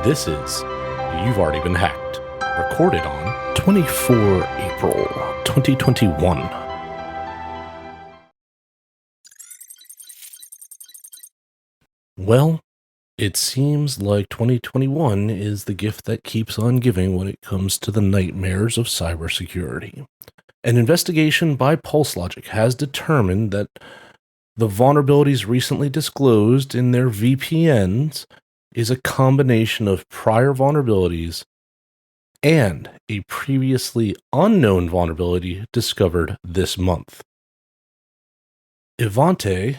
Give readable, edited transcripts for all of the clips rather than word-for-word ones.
This is You've Already Been Hacked, recorded on 24 April 2021. Well, it seems like 2021 is the gift that keeps on giving when it comes to the nightmares of cybersecurity. An investigation by PulseLogic has determined that the vulnerabilities recently disclosed in their VPNs is a combination of prior vulnerabilities and a previously unknown vulnerability discovered this month. Evante,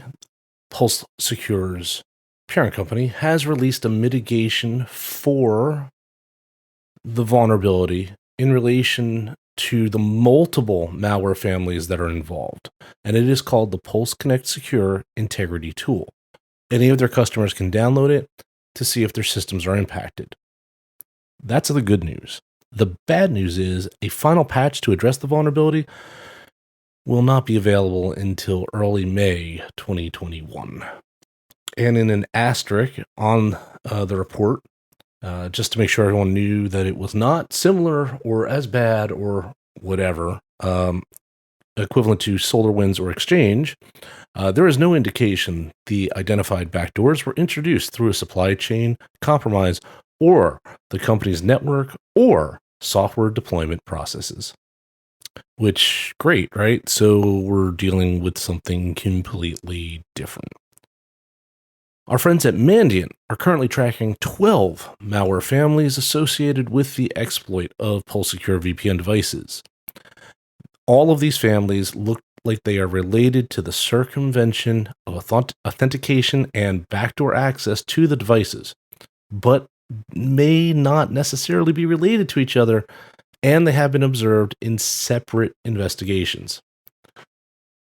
PulseSecure's parent company, has released a mitigation for the vulnerability in relation to the multiple malware families that are involved, and it is called the Pulse Connect Secure Integrity Tool. Any of their customers can download it to see if their systems are impacted. That's the good news. The bad news is a final patch to address the vulnerability will not be available until early May 2021. And in an asterisk on the report, just to make sure everyone knew that it was not similar or as bad or whatever, equivalent to SolarWinds or Exchange, there is no indication the identified backdoors were introduced through a supply chain compromise or the company's network or software deployment processes. Which, great, right? So we're dealing with something completely different. Our friends at Mandiant are currently tracking 12 malware families associated with the exploit of Secure VPN devices. All of these families look like they are related to the circumvention of authentication and backdoor access to the devices, but may not necessarily be related to each other, and they have been observed in separate investigations.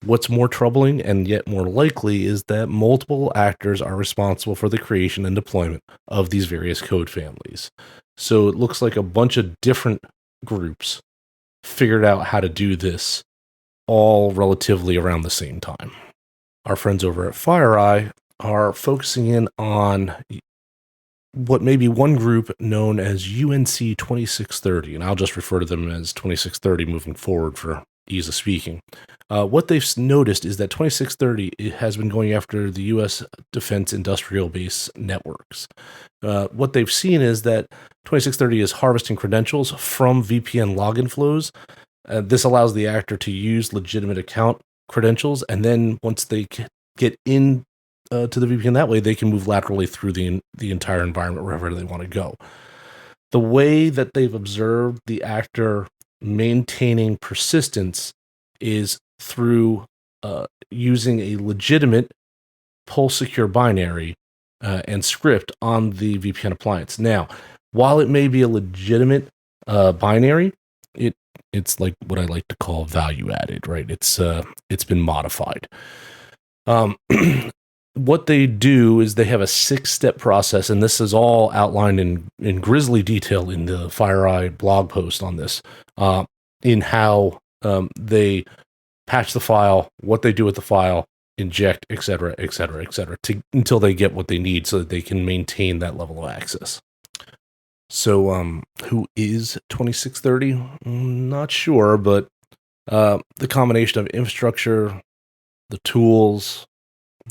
What's more troubling and yet more likely is that multiple actors are responsible for the creation and deployment of these various code families. So it looks like a bunch of different groups figured out how to do this all relatively around the same time. Our friends over at FireEye are focusing in on what may be one group known as UNC 2630, and I'll just refer to them as 2630 moving forward for ease of speaking. What they've noticed is that 2630 has been going after the U.S. defense industrial base networks. What they've seen is that 2630 is harvesting credentials from VPN login flows. This allows the actor to use legitimate account credentials, and then once they get in to the VPN that way, they can move laterally through the entire environment wherever they want to go. The way that they've observed the actor maintaining persistence is through using a legitimate Pulse Secure binary and script on the VPN appliance. Now, while it may be a legitimate binary, it's like what I like to call value added, right? It's been modified. What they do is they have a 6-step process, and this is all outlined in grisly detail in the FireEye blog post on this, in how they patch the file, what they do with the file, inject, etc., until they get what they need so that they can maintain that level of access. So, who is 2630? Not sure, but the combination of infrastructure, the tools,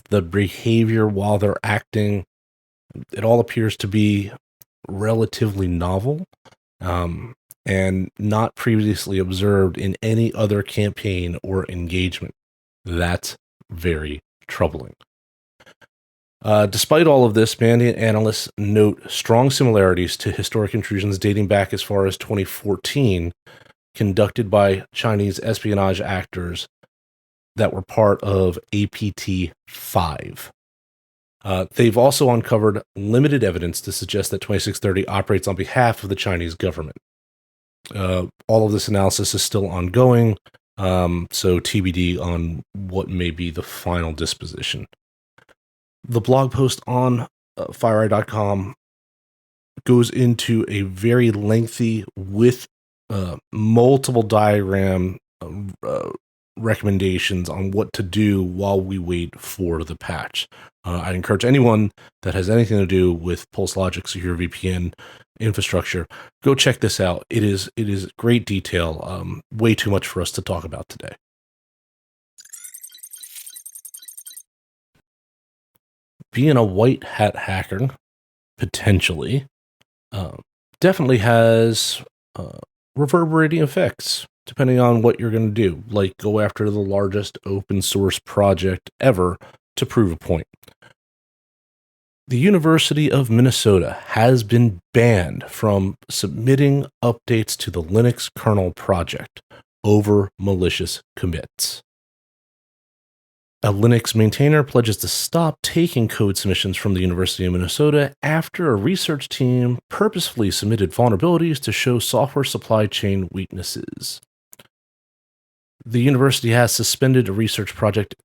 the behavior while they're acting, it all appears to be relatively novel and not previously observed in any other campaign or engagement. That's very troubling. Despite all of this, Mandiant analysts note strong similarities to historic intrusions dating back as far as 2014, conducted by Chinese espionage actors that were part of APT5. They've also uncovered limited evidence to suggest that 2630 operates on behalf of the Chinese government. All of this analysis is still ongoing, so TBD on what may be the final disposition. The blog post on FireEye.com goes into a very lengthy, with multiple diagram recommendations on what to do while we wait for the patch. I encourage anyone that has anything to do with PulseLogic Secure VPN infrastructure, go check this out. It is great detail. Way too much for us to talk about today. Being a white hat hacker, potentially, definitely has reverberating effects, depending on what you're going to do, like go after the largest open source project ever to prove a point. The University of Minnesota has been banned from submitting updates to the Linux kernel project over malicious commits. A Linux maintainer pledges to stop taking code submissions from the University of Minnesota after a research team purposefully submitted vulnerabilities to show software supply chain weaknesses. The university has suspended a research project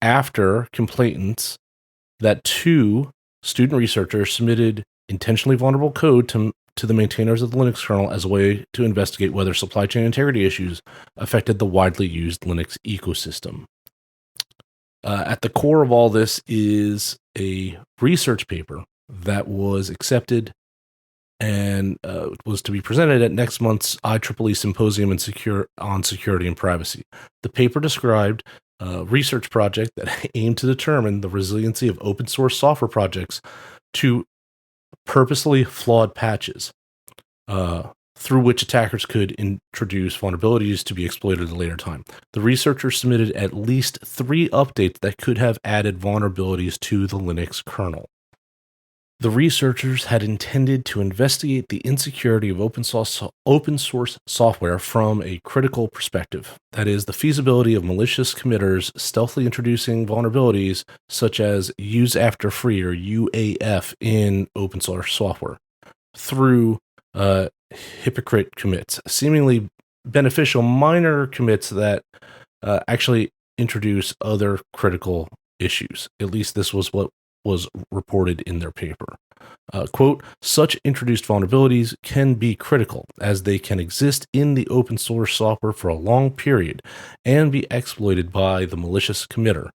after complaints that 2 student researchers submitted intentionally vulnerable code to the maintainers of the Linux kernel as a way to investigate whether supply chain integrity issues affected the widely used Linux ecosystem. At the core of all this is a research paper that was accepted and was to be presented at next month's IEEE Symposium on Security and Privacy. The paper described a research project that aimed to determine the resiliency of open source software projects to purposely flawed patches, through which attackers could introduce vulnerabilities to be exploited at a later time. The researchers submitted at least 3 updates that could have added vulnerabilities to the Linux kernel. The researchers had intended to investigate the insecurity of open source software from a critical perspective, that is, the feasibility of malicious committers stealthily introducing vulnerabilities such as use after free or UAF in open source software through hypocrite commits, seemingly beneficial minor commits that actually introduce other critical issues. At least this was what was reported in their paper. Quote, such introduced vulnerabilities can be critical as they can exist in the open source software for a long period and be exploited by the malicious committer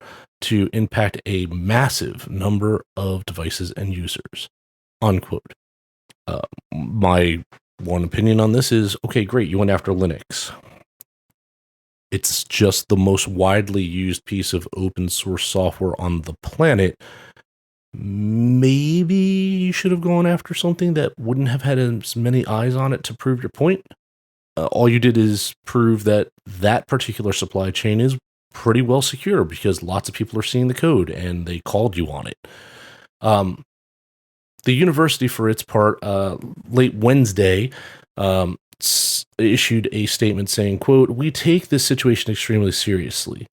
to impact a massive number of devices and users, unquote. My one opinion on this is, okay, great, you went after Linux. It's just the most widely used piece of open source software on the planet. Maybe you should have gone after something that wouldn't have had as many eyes on it to prove your point. All you did is prove that that particular supply chain is pretty well secure because lots of people are seeing the code and they called you on it. The university, for its part, late Wednesday, issued a statement saying, quote, we take this situation extremely seriously.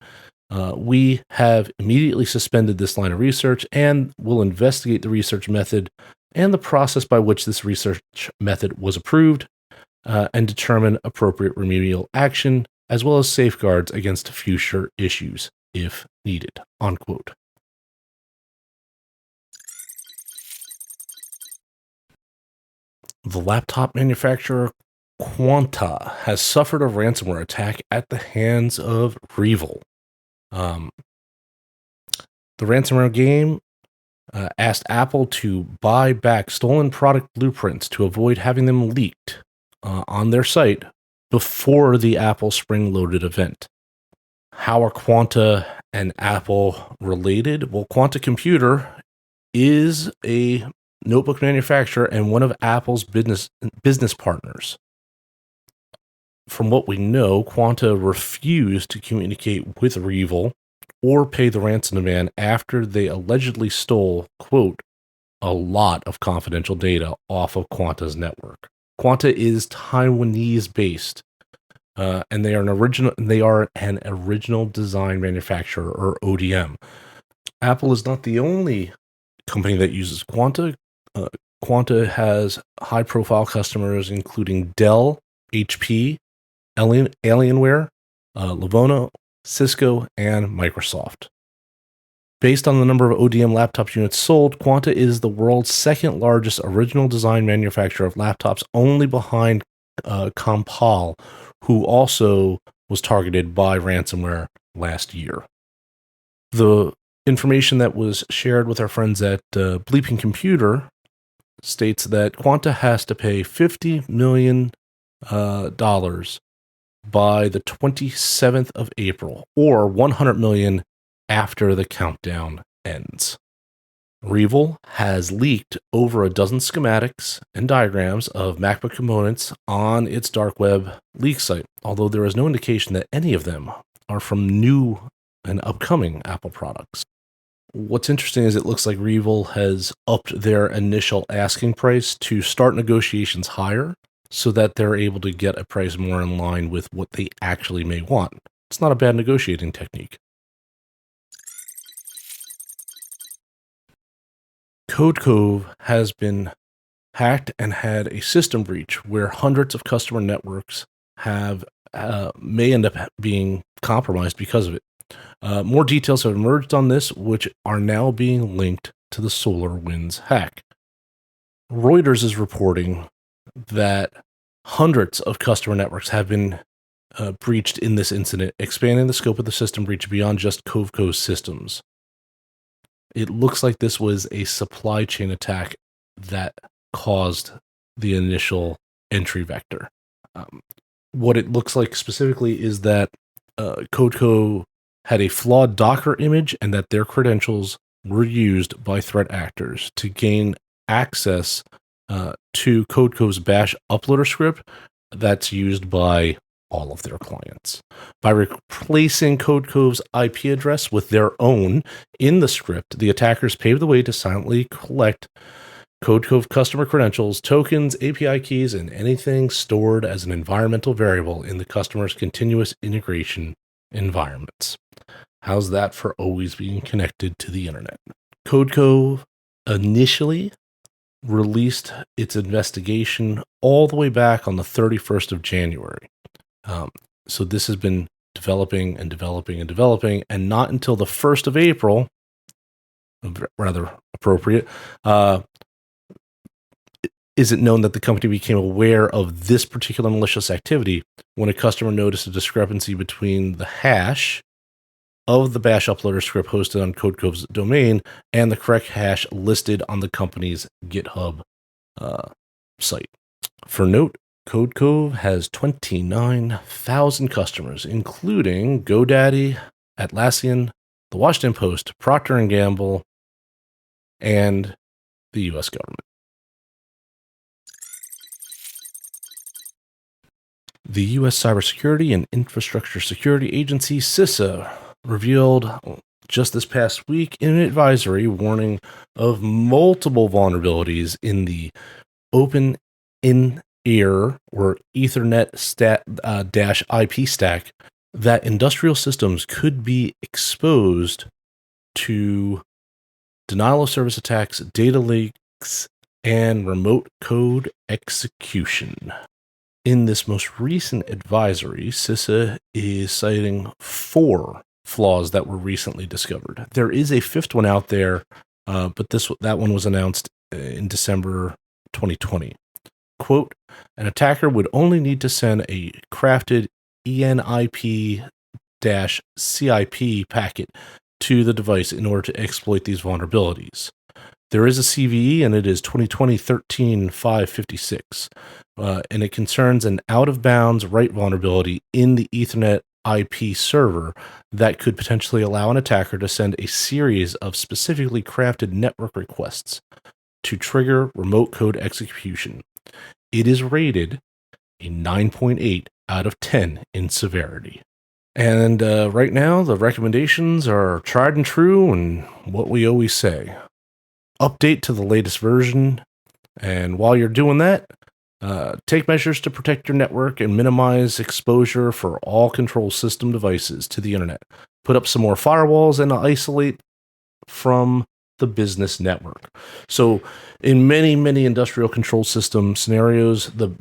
We have immediately suspended this line of research and will investigate the research method and the process by which this research method was approved and determine appropriate remedial action as well as safeguards against future issues if needed, unquote. The laptop manufacturer Quanta has suffered a ransomware attack at the hands of REvil. The ransomware game asked Apple to buy back stolen product blueprints to avoid having them leaked on their site before the Apple Spring Loaded event. How are Quanta and Apple related? Well, Quanta Computer is a notebook manufacturer and one of Apple's business partners. From what we know, Quanta refused to communicate with REvil or pay the ransom demand after they allegedly stole, quote, a lot of confidential data off of Quanta's network. Quanta is Taiwanese-based, and they are an original design manufacturer, or ODM. Apple is not the only company that uses Quanta. Quanta has high-profile customers, including Dell, HP, Alienware, Lenovo, Cisco, and Microsoft. Based on the number of ODM laptop units sold, Quanta is the world's second largest original design manufacturer of laptops, only behind Compal, who also was targeted by ransomware last year. The information that was shared with our friends at Bleeping Computer states that Quanta has to pay $50 million by the 27th of April, or $100 million after the countdown ends. REvil has leaked over a dozen schematics and diagrams of MacBook components on its dark web leak site, although there is no indication that any of them are from new and upcoming Apple products. What's interesting is it looks like REvil has upped their initial asking price to start negotiations higher so that they're able to get a price more in line with what they actually may want. It's not a bad negotiating technique. Codeco has been hacked and had a system breach where hundreds of customer networks may end up being compromised because of it. More details have emerged on this, which are now being linked to the SolarWinds hack. Reuters is reporting that hundreds of customer networks have been breached in this incident, expanding the scope of the system breach beyond just Codeco's systems. It looks like this was a supply chain attack that caused the initial entry vector. What it looks like specifically is that Codeco had a flawed Docker image and that their credentials were used by threat actors to gain access to Codeco's bash uploader script that's used by all of their clients. By replacing Codeco's IP address with their own in the script, the attackers paved the way to silently collect Codeco customer credentials, tokens, API keys, and anything stored as an environmental variable in the customer's continuous integration environments. How's that for always being connected to the internet? Codeco initially released its investigation all the way back on the 31st of January. So this has been developing, and not until the 1st of April, rather appropriate, is it known that the company became aware of this particular malicious activity when a customer noticed a discrepancy between the hash of the bash uploader script hosted on Codeco's domain and the correct hash listed on the company's GitHub site. For note, Codeco has 29,000 customers, including GoDaddy, Atlassian, the Washington Post, Procter & Gamble, and the U.S. government. The U.S. Cybersecurity and Infrastructure Security Agency, CISA, revealed just this past week in an advisory warning of multiple vulnerabilities in the open in-ear or Ethernet IP stack that industrial systems could be exposed to denial of service attacks, data leaks, and remote code execution. In this most recent advisory, CISA is citing 4 flaws that were recently discovered. There is a 5th one out there, but that one was announced in December 2020. Quote, an attacker would only need to send a crafted ENIP-CIP packet to the device in order to exploit these vulnerabilities. There is a CVE, and it is 2020-13-556, and it concerns an out-of-bounds write vulnerability in the Ethernet IP server that could potentially allow an attacker to send a series of specifically crafted network requests to trigger remote code execution. It is rated a 9.8 out of 10 in severity. And right now, the recommendations are tried and true and what we always say. Update to the latest version, and while you're doing that, take measures to protect your network and minimize exposure for all control system devices to the internet. Put up some more firewalls and isolate from the business network. So in many, many industrial control system scenarios, the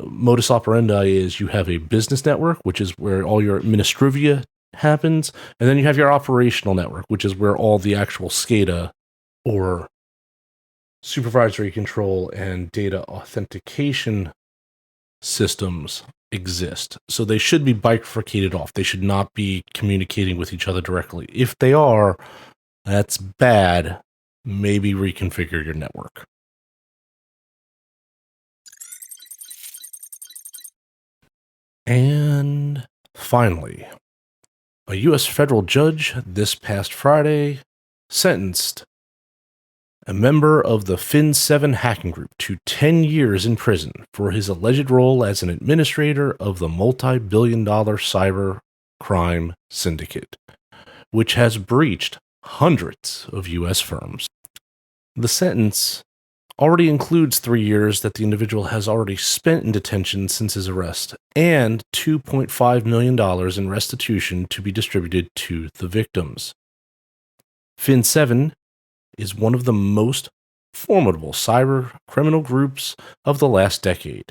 modus operandi is you have a business network, which is where all your administrivia happens, and then you have your operational network, which is where all the actual SCADA or supervisory control and data authentication systems exist. So they should be bifurcated off. They should not be communicating with each other directly. If they are, that's bad. Maybe reconfigure your network. And finally, a U.S. federal judge this past Friday sentenced a member of the Fin7 hacking group to 10 years in prison for his alleged role as an administrator of the multi-billion-dollar cyber crime syndicate, which has breached hundreds of U.S. firms. The sentence already includes 3 years that the individual has already spent in detention since his arrest, and $2.5 million in restitution to be distributed to the victims. Fin7 is one of the most formidable cyber criminal groups of the last decade,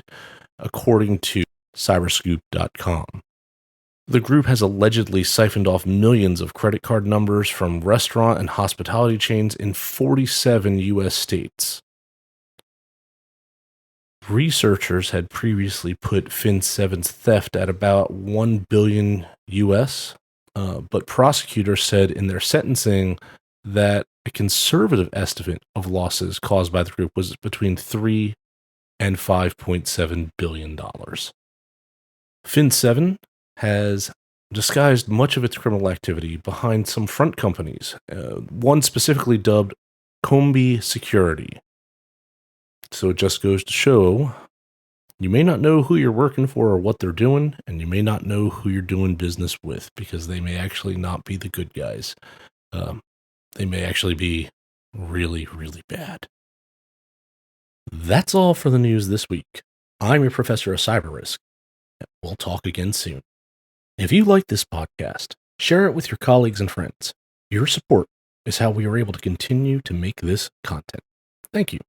according to cyberscoop.com. The group has allegedly siphoned off millions of credit card numbers from restaurant and hospitality chains in 47 U.S. states. Researchers had previously put Fin7's theft at about $1 billion US, but prosecutors said in their sentencing that a conservative estimate of losses caused by the group was between $3 and $5.7 billion. Fin7 has disguised much of its criminal activity behind some front companies, one specifically dubbed Combi Security. So it just goes to show, you may not know who you're working for or what they're doing, and you may not know who you're doing business with, because they may actually not be the good guys. They may actually be really, really bad. That's all for the news this week. I'm your professor of cyber risk. We'll talk again soon. If you like this podcast, share it with your colleagues and friends. Your support is how we are able to continue to make this content. Thank you.